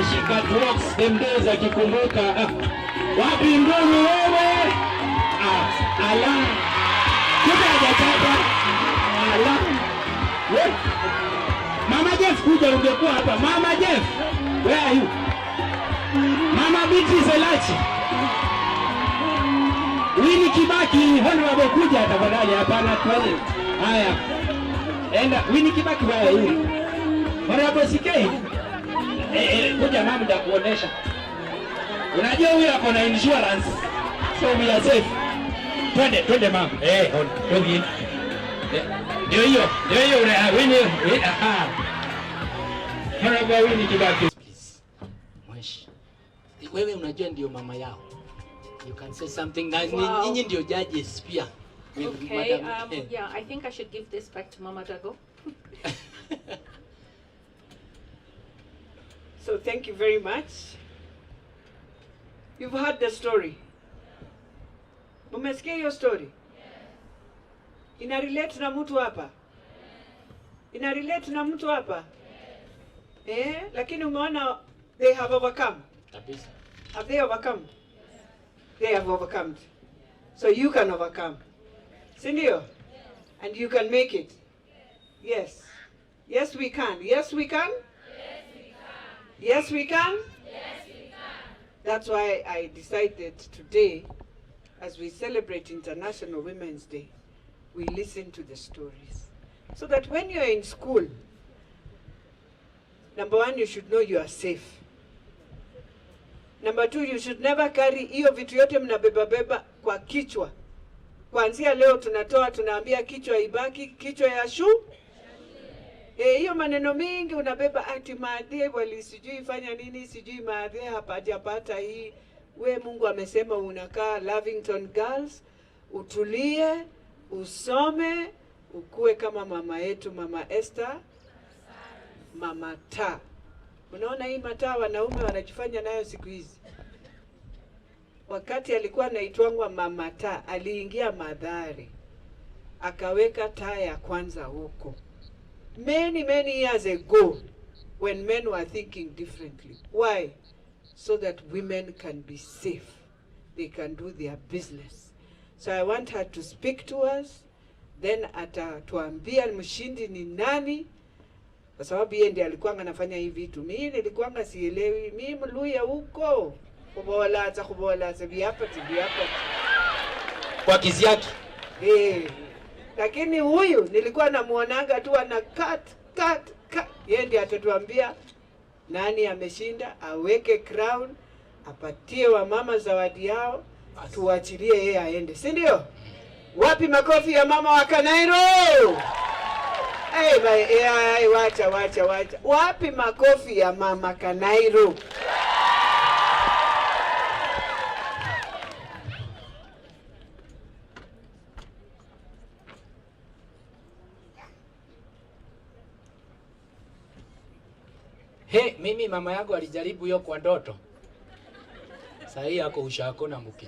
she catwalks them days akikumbuka. Wapi ngumi wewe? Ala. Kuja hajataka. Ala. Mama Jeff, kuja ungekuwa hapa. Mama Jeff, where are you? Mama Beatrice Elachi. Winnie Kibaki, honorable, kuja tafadhali. Hapana tuone. Haya. Enda Winnie Kibaki, where are you? Honorable CK. Kuja mama, nitakuonesha. Unajua huyu ako na insurance. So we are safe. Twende mama. Twende. Ndio hiyo Winnie. Honorable Winnie Kibaki. Mweshi. Wewe unajua ndio mama yao. You can say something nice. Wow. Nyinyi ndio judges pia. Okay, yeah, I think I should give this back to Mama Dago. So thank you very much. You've heard the story. Mumesikia hiyo story? Ina relate na mtu hapa? Ina relate na mtu hapa? Lakini umeona they have overcome. Kabisa. Have they overcome? They have overcome. So you can overcome. Sindio? And you can make it. Yes. Yes we can. Yes we can. Yes we can. Yes we can. That's why I decided today, as we celebrate International Women's Day, we listen to the stories. So that when you're in school, number one, you should know you are safe. Number two, you should never carry hiyo vitu yote mnabeba kwa kichwa. Kuanzia leo tunaambia kichwa ibaki, kichwa ya shu. Hiyo maneno mingi unabeba ati maadhi wali sijui fanya nini, sijui maadhi hapajapata hii. We Mungu amesema unakaa Lavington Girls, utulie, usome, ukue kama mama yetu, Mama Esther, Mama Ta. Unaona hii mataa wanaume wanajifanya nayo siku hizi. Wakati alikuwa anaitwangwa Mama Ta, aliingia Madhari. Akaweka taa ya kwanza huko. Many years ago, when men were thinking differently. Why? So that women can be safe. They can do their business. So I want her to speak to us. Then atatuambia mshindi ni nani. Kwa sababu yeye ndiye alikuwa anafanya hivi vitu. Mimi nilikuwa sielewi. Mimi Mluya huko. Kubola viapati. Kwa kiziaki. Lakini huyu nilikuwa namuonaga tu ana cut. Yeye ndiye atatuambia nani ameshinda, aweke crown, apatie wamama zawadi yao, tuachilie yeye aende. Si ndio? Wapi makofi ya mama wa Kanairo? Wacha. Wapi makofi ya mama Kanairo? Mimi mama yangu alijaribu hiyo kwa ndoto. Sasa hii yako ushako na mukiji.